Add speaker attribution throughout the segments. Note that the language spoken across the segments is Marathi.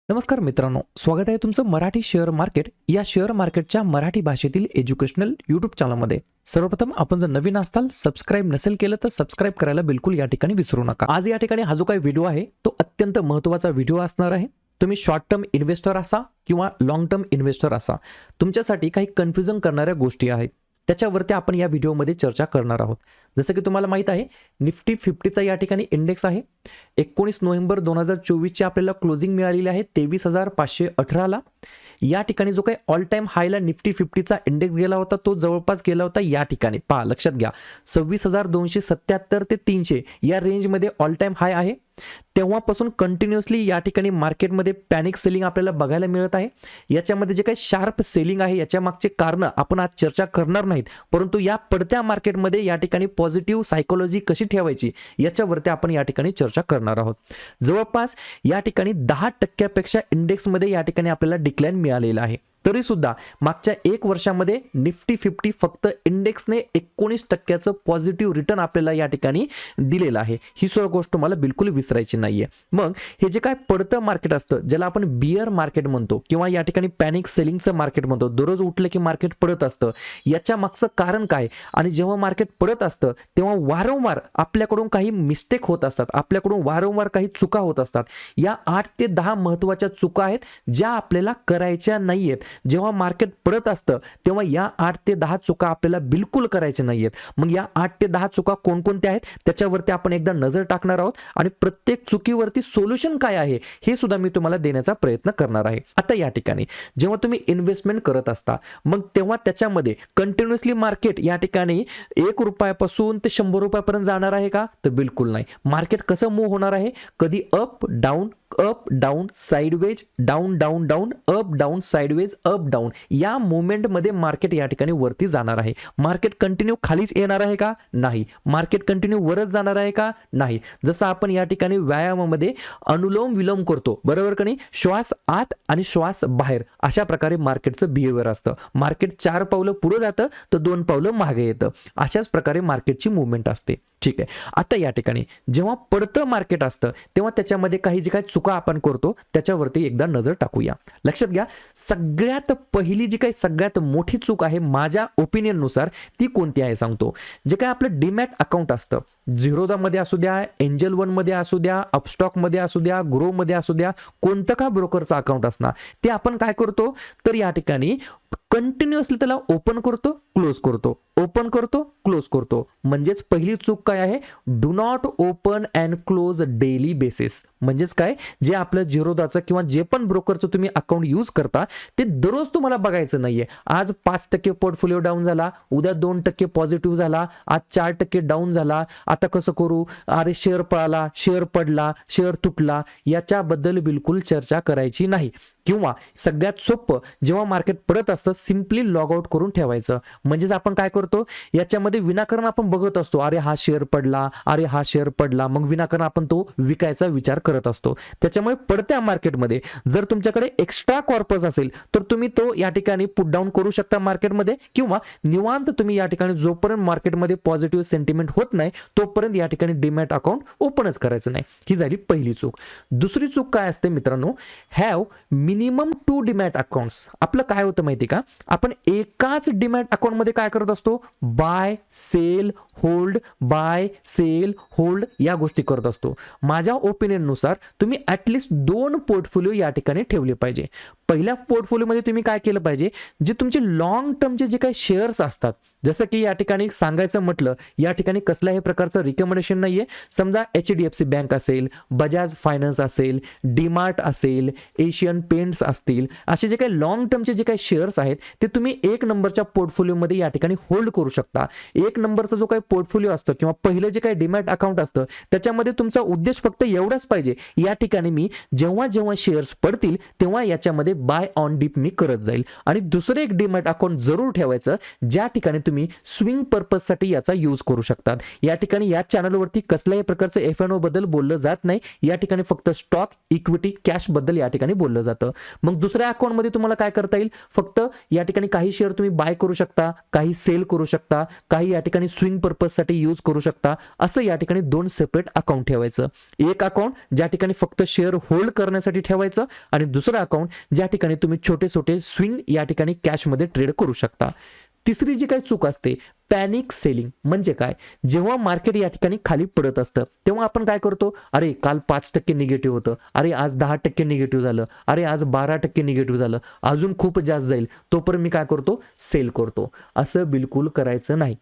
Speaker 1: नमस्कार मित्रांनो, स्वागत आहे तुमचं मराठी शेअर मार्केट या शेअर मार्केटच्या मराठी भाषेतील एज्युकेशनल यूट्यूब चॅनलमध्ये. सर्वप्रथम आपण जर नवीन असाल, सबस्क्राईब नसेल केलं तर सबस्क्राईब करायला बिलकुल या ठिकाणी विसरू नका. आज या ठिकाणी हा जो काही व्हिडिओ आहे तो अत्यंत महत्त्वाचा व्हिडिओ असणार आहे. तुम्ही शॉर्ट टर्म इन्व्हेस्टर असा किंवा लॉंग टर्म इन्व्हेस्टर असा, तुमच्यासाठी काही कन्फ्युजन करणाऱ्या गोष्टी आहेत, त्याच्यावरती आपण या व्हिडिओमध्ये चर्चा करणार आहोत. जसं की तुम्हाला माहित आहे, निफ्टी 50चा या ठिकाणी इंडेक्स आहे. 19 नोव्हेंबर 2024 ची आपल्याला क्लोजिंग मिळालेली आहे 23,518 ला. या ठिकाणी जो काही ऑल टाइम हायला निफ्टी 50चा इंडेक्स गेला होता तो जवळपास गेला होता या ठिकाणी पहा, लक्षात घ्या, 26,277 ते 300 या रेंजमध्ये ऑल टाइम हाय आहे. तेव्हापासून कंटिन्युअसली या ठिकाणी मार्केटमध्ये पॅनिक सेलिंग आपल्याला बघायला मिळत आहे. याच्यामध्ये जे काही शार्प सेलिंग आहे याच्या मागचे कारण आपण आज चर्चा करणार नाहीत, परंतु या पडत्या मार्केटमध्ये या ठिकाणी पॉझिटिव्ह सायकोलॉजी कशी ठेवायची याच्यावरती आपण या ठिकाणी चर्चा करणार आहोत. जवळपास या ठिकाणी 10% इंडेक्समध्ये या ठिकाणी आपल्याला डिक्लाइन मिळालेला आहे. तरी सुद्धा मागच्या 1 वर्षामध्ये निफ्टी 50 फक्त इंडेक्सने 19% पॉझिटिव्ह रिटर्न आपल्याला या ठिकाणी दिलेलं आहे. ही सर्व गोष्ट तुम्हाला बिलकुल विसरायची नाहीये. मग हे जे काय पडतं मार्केट असतं, ज्याला आपण बिअर मार्केट म्हणतो किंवा या ठिकाणी पॅनिक सेलिंगचं मार्केट म्हणतो, दररोज उठलं की मार्केट पडत असतं, याच्या मागचं कारण काय? आणि जेव्हा मार्केट पडत असतं तेव्हा वारंवार आपल्याकडून काही मिस्टेक होत असतात, आपल्याकडून वारंवार काही चुका होत असतात. या 8 ते 10 महत्त्वाच्या चुका आहेत ज्या आपल्याला करायच्या नाहीयेत. जेव्हा मार्केट पडत असतं तेव्हा या 8 ते 10 चुका आपल्याला बिलकुल करायच्या नाहीयेत. मग या 8 ते 10 चुका कोणकोणत्या आहेत त्याच्यावरती आपण एकदा नजर टाकणार आहोत आणि प्रत्येक चुकीवरती सोल्युशन काय आहे हे सुद्धा मी तुम्हाला देण्याचा प्रयत्न करणार आहे. आता या ठिकाणी जेव्हा तुम्ही इन्व्हेस्टमेंट करत असता, मग तेव्हा त्याच्यामध्ये कंटिन्युअसली मार्केट या ठिकाणी 1 रुपयापासून ते 100 रुपयापर्यंत जाणार आहे का? तर बिलकुल नाही. मार्केट कसं मूव्ह होणार आहे? कधी up down sideways, down down down, up down sideways, up down, या मुवमेंटमध्ये मार्केट या ठिकाणी वरती जाणार आहे. मार्केट कंटिन्यू खालीच येणार आहे का? नाही. मार्केट कंटिन्यू वरच जाणार आहे का? नाही. जसं आपण या ठिकाणी व्यायामामध्ये अनुलोम विलोम करतो, बरोबर का नाही? श्वास आत आणि श्वास बाहेर, अशा प्रकारे मार्केटचं बिहेवियर असतं. मार्केट 4 पावलं पुढे जातं तर 2 पावलं मागे येतं. अशाच प्रकारे मार्केटची मुवमेंट असते. ठीक आहे. आता या ठिकाणी जेव्हा पडतं मार्केट असतं तेव्हा त्याच्यामध्ये काही जे काही चुका आपण करतो त्याच्यावरती एकदा नजर टाकूया. लक्षात घ्या, सगळ्यात पहिली जी काही सगळ्यात मोठी चूक आहे माझ्या ओपिनियन नुसार ती कोणती आहे सांगतो. जे काय आपलं डीमॅट अकाउंट असतं, झिरोदा मध्ये असू द्या, एंजल वन मध्ये असू द्या, अपस्टॉक मध्ये असू द्या, ग्रो मध्ये असू द्या, कोणतं का ब्रोकरचं अकाउंट असणार, ते आपण काय करतो तर या ठिकाणी कंटिन्युअसली त्याला ओपन करतो, क्लोज करतो, ओपन करतो, क्लोज करतो. म्हणजेच पहिली चूक काय आहे? Do not open and close daily basis. म्हणजेच काय, जे आपलं झिरोदाचं किंवा जे पण ब्रोकरचं तुम्ही अकाउंट यूज करता ते दररोज तुम्हाला बघायचं नाहीये. आज 5% पोर्टफोलिओ डाऊन झाला, उद्या 2% पॉझिटिव्ह झाला, आज 4% डाऊन झाला, आता कसं करू? अरे शेअर पळाला, शेअर पडला, शेअर तुटला, याच्याबद्दल बिलकुल चर्चा करायची नाही. किंवा सगळ्यात सोपं, जेव्हा मार्केट पडत असतं सिम्पली लॉग आउट करून ठेवायचं. म्हणजेच आपण काय करतो, याच्यामध्ये विनाकारण आपण बघत असतो, अरे हा शेअर पडला, अरे हा शेअर पडला, मग विनाकारण आपण तो विकायचा विचार करत असतो. त्याच्यामुळे पडत्या मार्केटमध्ये जर तुमच्याकडे एक्स्ट्रा कॉर्पस असेल तर तुम्ही तो या ठिकाणी पुट डाऊन करू शकता मार्केटमध्ये, किंवा निवांत तुम्ही या ठिकाणी जोपर्यंत मार्केटमध्ये पॉझिटिव्ह सेंटिमेंट होत नाही तोपर्यंत या ठिकाणी डीमॅट अकाउंट ओपनच करायचं नाही. ही झाली पहिली चूक. दुसरी चूक काय असते मित्रांनो? Have minimum 2 demat accounts. आपलं काय होतं माहिती का, आपण एकाच डीमॅट अकाउंट मध्ये काय करत असतो? Buy sell hold, buy sell hold या गोष्टी करत असतो. माझ्या ओपिनियन नुसार तुम्ही ऍटलिस्ट 2 पोर्टफोलिओ या ठिकाणी ठेवले पाहिजे. पहिल्या पोर्टफोलिओमध्ये तुम्ही काय केलं पाहिजे, जे तुमचे लॉंग टर्मचे जे काही शेअर्स असतात, जसं की या ठिकाणी सांगायचं म्हटलं, या ठिकाणी कसल्याही प्रकारचं रिकमेंडेशन नाहीये. समजा HDFC बँक असेल, बजाज फायनान्स असेल, डीमार्ट असेल, एशियन पेंट्स असतील, असे जे काही लॉंग टर्मचे जे काही शेअर्स आहेत ते तुम्ही 1 नंबरच्या पोर्टफोलिओमध्ये या ठिकाणी होल्ड करू शकता. 1 नंबरचा जो काही पोर्टफोलिओ असतो किंवा पहिलं जे काही डीमॅट अकाउंट असतं त्याच्यामध्ये तुमचा उद्देश फक्त एवढाच पाहिजे, या ठिकाणी मी जेव्हा जेव्हा शेअर्स पडतील तेव्हा याच्यामध्ये बाय ऑन डिप मी करत जाईल. आणि दुसरं एक डीमॅट अकाउंट जरूर ठेवायचं ज्या ठिकाणी तुम्ही स्विंग पर्पजसाठी याचा यूज करू शकतात. या ठिकाणी या चॅनलवरती कसल्याही प्रकारचं F&O बद्दल बोललं जात नाही. या ठिकाणी फक्त स्टॉक, इक्विटी, कॅश बद्दल या ठिकाणी बोललं जातं. मग दुसऱ्या अकाउंटमध्ये तुम्हाला काय करता येईल, फक्त या ठिकाणी काही शेअर तुम्ही बाय करू शकता, काही सेल करू शकता, काही या ठिकाणी स्विंग पर्पजसाठी यूज करू शकता. असं या ठिकाणी दोन सेपरेट अकाउंट ठेवायचं. एक अकाउंट ज्या ठिकाणी फक्त शेअर होल्ड करण्यासाठी ठेवायचं आणि दुसरं अकाउंट ज्या ठिकाणी तुम्ही छोटे छोटे स्विंग या ठिकाणी कॅशमध्ये ट्रेड करू शकता. तिसरी जी काही चूक असते, पॅनिक सेलिंग. म्हणजे काय, जेव्हा मार्केट या ठिकाणी खाली पडत असतं तेव्हा आपण काय करतो, अरे काल 5% निगेटिव्ह होतं, अरे आज 10% निगेटिव्ह झालं, अरे आज 12% निगेटिव्ह झालं, अजून खूप जास्त जाईल, तोपर्यंत मी काय करतो, सेल करतो. असं बिलकुल करायचं नाही.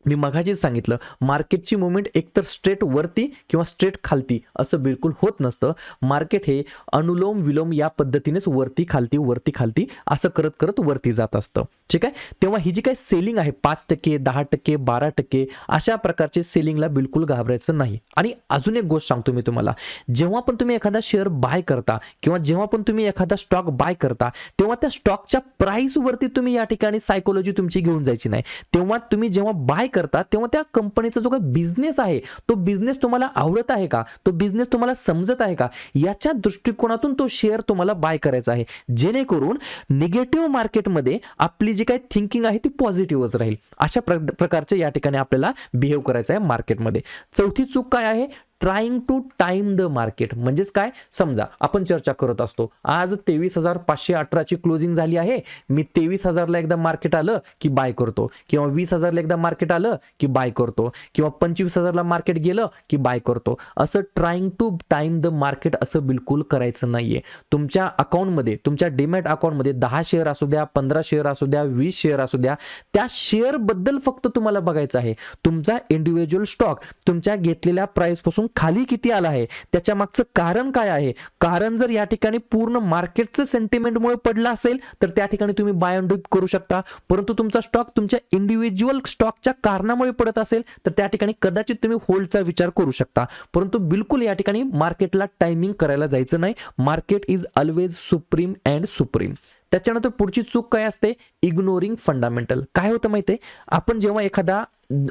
Speaker 1: मी मगाशीच सांगितलं, मार्केटची मुवमेंट एकतर स्ट्रेट वरती किंवा स्ट्रेट खालती असं बिलकुल होत नसतं. मार्केट हे अनुलोम विलोम या पद्धतीनेच वरती खालती असं करत करत वरती जात असतं. ठीक आहे. तेव्हा ही जी काही सेलिंग आहे 5%, 10%, 12% अशा प्रकारचे सेलिंगला बिलकुल घाबरायचं नाही. आणि अजून एक गोष्ट सांगतो मी तुम्हाला, जेव्हा पण तुम्ही एखादा शेअर बाय करता किंवा जेव्हा पण तुम्ही एखादा स्टॉक बाय करता तेव्हा त्या स्टॉकच्या प्राइस वरती तुम्ही या ठिकाणी सायकोलॉजी तुमची घेऊन जायची नाही. तेव्हा तुम्ही जेव्हा बाय करता तेव्हा त्या कंपनीचा जो काही बिझनेस आहे तो बिझनेस तुम्हाला आवडत आहे का, तो बिझनेस तुम्हाला समजत आहे का, याच्या दृष्टिकोनातून तो शेअर तुम्हाला बाय करायचा आहे, जेणेकरून निगेटिव्ह मार्केटमध्ये आपली जी काही थिंकिंग आहे ती पॉझिटिव्हच राहील. अशा प्रकारचे या ठिकाणी आपल्याला बिहेव करायचं आहे मार्केटमध्ये. चौथी चूक काय आहे, trying to time the market. म्हणजेच काय, समजा आपण चर्चा करत असतो, आज 23,518 ची क्लोजिंग झाली आहे, मी 23,000ला एकदा मार्केट आलं की बाय करतो, किंवा 20,000ला एकदा मार्केट आलं की बाय करतो, किंवा 25,000ला मार्केट गेलं की बाय करतो. असं trying to time the market असं बिलकुल करायचं नाहीये. तुमच्या अकाउंटमध्ये, तुमच्या डीमॅट अकाउंटमध्ये 10 शेअर असू द्या, 15 शेअर असू द्या, 20 शेअर असू द्या, त्या शेअर बद्दल फक्त तुम्हाला बघायचं आहे. तुमचा इंडिव्हिज्युअल स्टॉक तुमच्या घेतलेल्या प्राइस पासून खाली किती आला आहे, त्याच्या मागचं कारण काय आहे. कारण जर या ठिकाणी पूर्ण मार्केटचं सेंटिमेंटमुळे पडला असेल तर त्या ठिकाणी तुम्ही बाय अँड डिप करू शकता. परंतु तुमचा स्टॉक तुमच्या इंडिव्हिज्युअल स्टॉकच्या कारणामुळे पडत असेल तर त्या ठिकाणी कदाचित तुम्ही होल्डचा विचार करू शकता. परंतु बिलकुल या ठिकाणी मार्केटला टायमिंग करायला जायचं नाही. Market is always supreme and supreme. त्याच्यानंतर पुढची चूक काय असते, इग्नोरिंग फंडामेंटल. काय होतं माहितीये, आपण जेव्हा एखादा,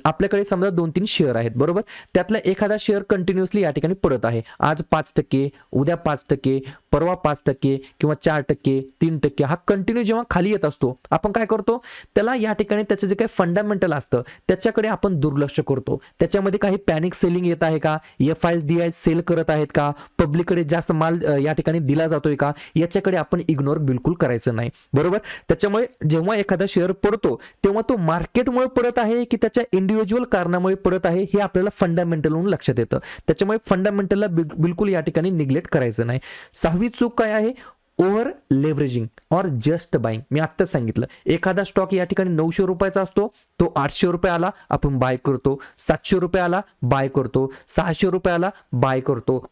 Speaker 1: आपल्याकडे समजा 2-3 शेअर आहेत बरोबर, त्यातला एखादा शेअर कंटिन्युअसली या ठिकाणी पडत आहे, आज 5%, उद्या 5%, परवा 5% किंवा 4%, 3%, हा कंटिन्यू जेव्हा खाली येत असतो आपण काय करतो, त्याला या ठिकाणी त्याचं जे काही फंडामेंटल असतं त्याच्याकडे आपण दुर्लक्ष करतो. त्याच्यामध्ये काही पॅनिक सेलिंग येत आहे का, FIDI सेल करत आहेत का, पब्लिककडे जास्त माल या ठिकाणी दिला जातोय का, याच्याकडे आपण इग्नोर बिलकुल करायचं नाही बरोबर. त्याच्यामुळे जेव्हा एखादा शेअर पडतो तेव्हा तो मार्केटमुळे पडत आहे की त्याच्या इंडिव्हिज्युअल कारणामुळे पडत आहे हे आपल्याला फंडामेंटल म्हणून लक्षात येतं. त्याच्यामुळे फंडामेंटलला बिलकुल या ठिकाणी निग्लेक्ट करायचं नाही. 6वी चूक काय आहे, ओव्हर लेव्हरेजिंग और जस्ट बाईंग. मी आत्ताच सांगितलं, एखादा स्टॉक या ठिकाणी 900 रुपयाचा असतो, तो 800 रुपये आला आपण बाय करतो, 700 रुपये आला बाय करतो, 600 रुपये आला बाय करतो.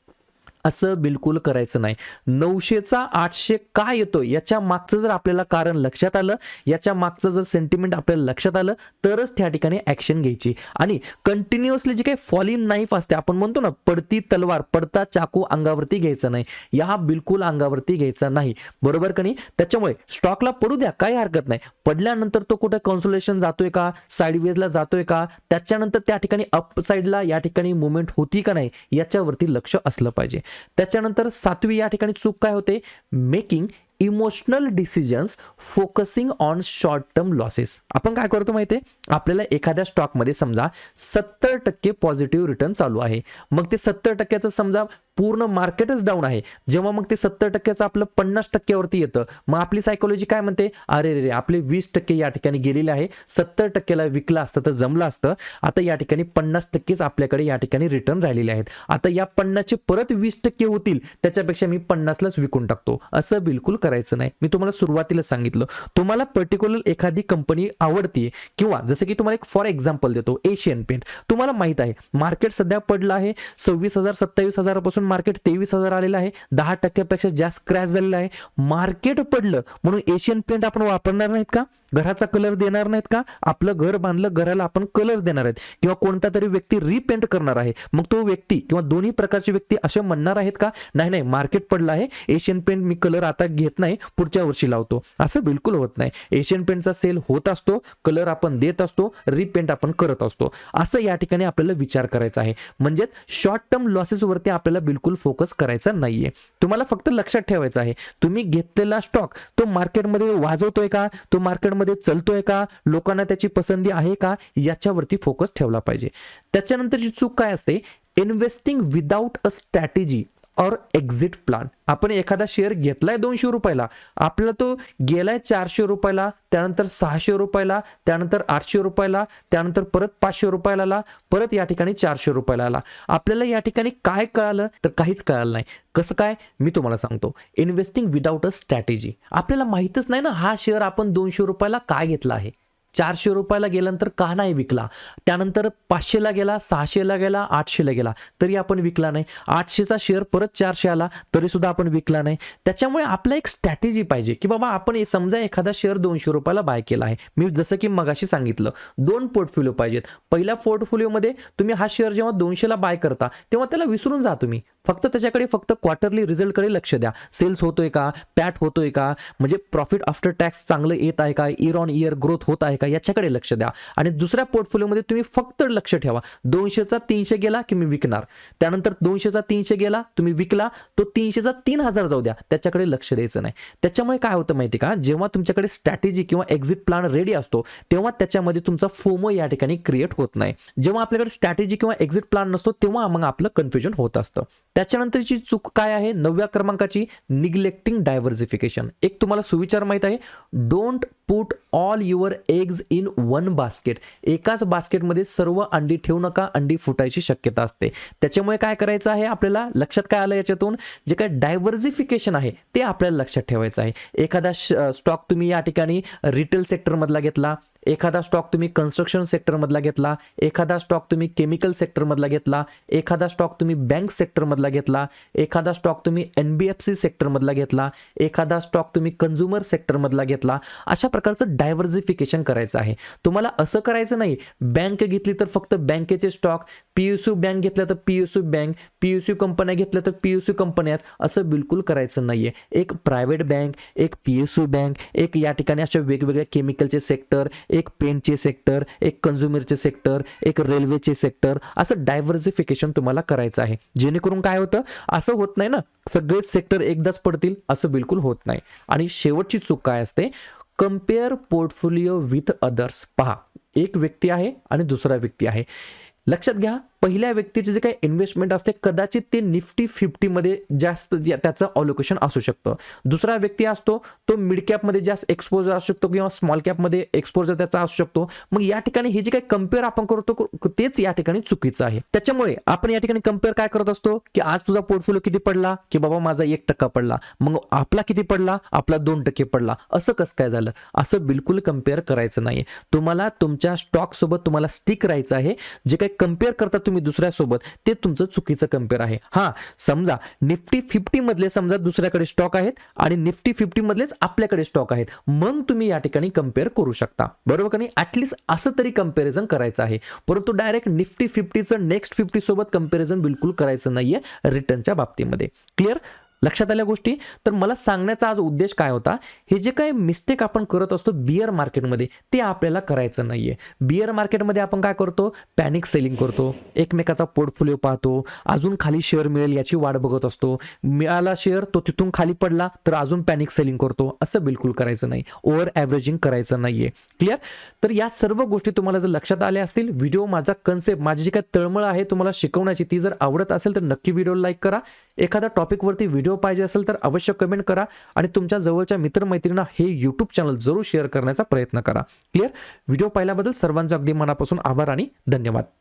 Speaker 1: असं बिलकुल करायचं नाही. 900चा 800 का येतो याच्या मागचं जर आपल्याला कारण लक्षात आलं, याच्या मागचं जर सेंटिमेंट आपल्याला लक्षात आलं तरच त्या ठिकाणी ऍक्शन घ्यायची. आणि कंटिन्युअसली जी काही फॉलिंग नाईफ असते, आपण म्हणतो ना पडती तलवार, पडता चाकू अंगावरती घ्यायचा नाही, या बिलकुल अंगावरती घ्यायचा नाही बरोबर का नाही. त्याच्यामुळे स्टॉकला पडू द्या, काही हरकत नाही, पडल्यानंतर तो कुठे कन्सोलेशन जातोय का, साइडवेजला जातोय का, त्याच्यानंतर त्या ठिकाणी अप साइडला या ठिकाणी मुवमेंट होती का नाही याच्यावरती लक्ष असलं पाहिजे. त्याच्यानंतर 7वी या ठिकाणी चूक काय होते, making emotional decisions focusing on short term losses. आपण काय करतो माहितीये, आपल्याला एखाद्या स्टॉकमध्ये समजा 70% पॉझिटिव्ह रिटर्न चालू आहे, मग ते 70%चं समजा पूर्ण मार्केटच डाऊन आहे, जेव्हा मग ते 70%चं आपलं 50% वरती येतं, मग आपली सायकोलॉजी काय म्हणते, अरे रे आपले 20% या ठिकाणी गेलेले आहे, 70%ला विकलं असतं तर जमलं असतं, आता या ठिकाणी 50%च आपल्याकडे या ठिकाणी रिटर्न राहिलेले आहेत, आता या 50चे परत 20% होतील, त्याच्यापेक्षा मी 50लाच विकून टाकतो. असं बिलकुल करायचं नाही. मी तुम्हाला सुरुवातीला सांगितलं, तुम्हाला पर्टिक्युलर एखादी कंपनी आवडते, किंवा जसं की तुम्हाला एक फॉर एक्झाम्पल देतो, एशियन पेंट. तुम्हाला माहित आहे मार्केट सध्या पडलं आहे 26,000 27,000 पासून मार्केट 23,000 आलेलं आहे, 10% जास्त क्रॅश झालेला आहे. मार्केट पडलं म्हणून एशियन पेंट आपण वापरणार नाहीत का, घराचा कलर देणार नाहीत का, आपलं घर बांधलं घराला आपण कलर देणार आहेत, किंवा कोणता तरी व्यक्ती रिपेंट करणार आहे, मग तो व्यक्ती किंवा दोन्ही प्रकारचे व्यक्ती असे म्हणणार आहेत का, नाही नाही मार्केट पडलं आहे, एशियन पेंट मी कलर आता घेत नाही, पुढच्या वर्षी लावतो. असं बिलकुल होत नाही. एशियन पेंटचा सेल होत असतो, कलर आपण देत असतो, रिपेंट आपण करत असतो. असं या ठिकाणी आपल्याला विचार करायचा आहे. म्हणजेच शॉर्ट टर्म लॉसेस वरती आपल्याला बिलकुल फोकस करायचा नाहीये. तुम्हाला फक्त लक्षात ठेवायचं आहे तुम्ही घेतलेला स्टॉक तो मार्केटमध्ये वाजवतोय का, तो मार्केटमध्ये चलतोय का, लोकांना त्याची पसंती आहे का, याच्यावरती फोकस ठेवला पाहिजे. त्याच्यानंतरची चूक काय असते, इन्व्हेस्टिंग विदाउट अ स्ट्रॅटेजी और एक्झिट प्लान. आपण एखादा शेअर घेतलाय 200 रुपयाला, आपल्याला तो गेलाय 400 रुपयाला, त्यानंतर 600 रुपयाला, त्यानंतर 800 रुपयाला, त्यानंतर परत 500 रुपयाला आला, परत या ठिकाणी 400 रुपयाला आला. आपल्याला या ठिकाणी काय कळालं तर काहीच कळालं नाही. कसं काय, मी तुम्हाला सांगतो. Investing without a strategy. आपल्याला माहितच नाही ना हा शेअर आपण 200 रुपयाला काय घेतला आहे, 400 रुपयाला गेल्यानंतर का नाही विकला, त्यानंतर 500ला गेला, 600ला गेला, 800ला गेला तरी आपण विकला नाही, 800चा शेअर परत 400 आला तरी सुद्धा आपण विकला नाही. त्याच्यामुळे आपला एक स्ट्रॅटेजी पाहिजे की बाबा आपण समजा एखादा शेअर 200 रुपयाला बाय केला आहे. मी जसं की मगाशी सांगितलं 2 पोर्टफोलिओ पाहिजेत. पहिल्या पोर्टफोलिओमध्ये तुम्ही हा शेअर जेव्हा 200ला बाय करता तेव्हा त्याला विसरून जा. तुम्ही फक्त त्याच्याकडे फक्त क्वार्टरली रिझल्टकडे लक्ष द्या. सेल्स होतोय का, पॅट होतोय का, म्हणजे प्रॉफिट आफ्टर टॅक्स चांगलं येत आहे का, इयर ऑन इयर ग्रोथ होत आहे का, याच्याकडे लक्ष द्या. आणि दुसऱ्या पोर्टफोलिओमध्ये तुम्ही फक्त लक्ष ठेवा 200चा 300 गेला की मी विकणार, त्यानंतर 200चा 300 गेला तुम्ही विकला, तो 300चा 3000 जाऊ द्या, त्याच्याकडे लक्ष द्यायचं नाही. त्याच्यामुळे काय होतं माहिती का, जेव्हा तुमच्याकडे स्ट्रॅटेजी किंवा एक्झिट प्लॅन रेडी असतो तेव्हा त्याच्यामध्ये तुमचा फोमो या ठिकाणी क्रिएट होत नाही. जेव्हा आपल्याकडे स्ट्रॅटेजी किंवा एक्झिट प्लॅन नसतो तेव्हा मग आपलं कन्फ्युजन होत असतं. त्याच्यानंतरची चूक काय आहे 9व्या क्रमांकाची, निग्लेक्टिंग डायव्हर्सिफिकेशन. एक तुम्हाला सुविचार माहित आहे, don't put all your eggs in one basket. एकाच बास्केटमध्ये सर्व अंडी ठेवू नका, अंडी फुटायची शक्यता असते. त्याच्यामुळे काय करायचं आहे आपल्याला, लक्षात काय आलं याच्यातून, जे काय डायव्हर्सिफिकेशन आहे ते आपल्याला लक्षात ठेवायचं आहे. एखादा स्टॉक तुम्ही या ठिकाणी रिटेल सेक्टरमधला घेतला, एखादा स्टॉक तुम्ही कन्स्ट्रक्शन सेक्टरमधला घेतला, एखादा स्टॉक तुम्ही केमिकल सेक्टरमधला घेतला, एखादा स्टॉक तुम्ही बँक सेक्टरमधला घेतला, एखादा स्टॉक तुम्ही NBFC सेक्टरमधला घेतला, एखादा स्टॉक तुम्ही कंझ्युमर सेक्टरमधला घेतला. अशा प्रकारचं डायव्हर्सिफिकेशन करायचं आहे. तुम्हाला असं करायचं नाही बँक घेतली तर फक्त बँकेचे स्टॉक, PSU बँक घेतलं तर PSU बँक, PSU कंपन्या घेतल्या तर PSU कंपन्या, असं बिलकुल करायचं नाहीये. एक प्रायव्हेट बँक, एक PSU बँक, एक या ठिकाणी अशा वेगवेगळ्या केमिकलचे सेक्टर, एक पेंटचे सेक्टर, एक कंझ्युमरचे सेक्टर, एक रेल्वेचे सेक्टर, असं डायव्हर्सिफिकेशन तुम्हाला करायचं आहे. जेणेकरून काय होतं, असं होत नाही ना सगळेच सेक्टर एकदाच पडतील, असं बिलकुल होत नाही. आणि शेवटची चूक काय असते, कम्पेअर पोर्टफोलिओ विथ अदर्स. पहा, एक व्यक्ती आहे आणि दुसरा व्यक्ती आहे. लक्षात घ्या, पहिल्या व्यक्तीचे जे काही इन्व्हेस्टमेंट असते कदाचित ते निफ्टी 50 मध्ये जास्त त्याचं अलोकेशन असू शकतं. दुसरा व्यक्ती असतो तो मिड कॅपमध्ये जास्त एक्सपोजर असू शकतो किंवा स्मॉल कॅपमध्ये एक्सपोजर त्याचा असू शकतो. मग या ठिकाणी हे जे काही कम्पेअर आपण करतो तेच या ठिकाणी चुकीचं आहे. त्याच्यामुळे आपण या ठिकाणी कम्पेअर काय करत असतो की आज तुझा पोर्टफोलिओ किती पडला, की बाबा माझा 1% पडला, मग आपला किती पडला, आपला 2% पडला, असं कसं काय झालं, असं बिलकुल कम्पेअर करायचं नाही. तुम्हाला तुमच्या स्टॉक सोबत तुम्हाला स्टिक राहायचं आहे. जे काही कम्पेअर करता तुम्ही दुसऱ्यासोबत ते तुमचं चुकीचं कम्पेअर आहे. हा, समजा निफ्टी 50 मधले समजा दुसऱ्याकडे स्टॉक आहेत आणि निफ्टी 50 मधलेच आपल्याकडे स्टॉक आहेत, मग तुम्ही या ठिकाणी कम्पेअर करू शकता, बरोबर का नाही. ऍटलीस्ट असं तरी कंपॅरिझन करायचं आहे. परंतु डायरेक्ट निफ्टी 50चं नेक्स्ट 50 सोबत कंपॅरिझन बिलकुल करायचं नाहीये रिटर्नच्या बाबतीमध्ये. क्लिअर, लक्षात आल्या गोष्टी. तर मला सांगण्याचा आज उद्देश काय होता, हे जे काही मिस्टेक आपण करत असतो बियर मार्केटमध्ये ते आपल्याला करायचं नाहीये. बियर मार्केटमध्ये आपण काय करतो, पॅनिक सेलिंग करतो, एकमेकाचा पोर्टफोलिओ पाहतो, अजून खाली शेअर मिळेल याची वाट बघत असतो, मिळाला शेअर तो तिथून खाली पडला तर अजून पॅनिक सेलिंग करतो. असं बिलकुल करायचं नाही, ओव्हर ॲव्हरेजिंग करायचं नाहीये. क्लिअर. तर या सर्व गोष्टी तुम्हाला जर लक्षात आल्या असतील, व्हिडिओ माझा कन्सेप्ट, माझी जी काही तळमळ आहे तुम्हाला शिकवण्याची, ती जर आवडत असेल तर नक्की व्हिडिओ लाईक करा. एखादा टॉपिकवरती व्हिडिओ पाहिजे असेल तर अवश्य कमेंट करा आणि तुमच्या जवळच्या मित्रमैत्रिणींना हे यूट्यूब चॅनल जरूर शेअर करण्याचा प्रयत्न करा. क्लिअर. व्हिडिओ पाहिल्याबद्दल सर्वांचा अगदी मनापासून आभार आणि धन्यवाद.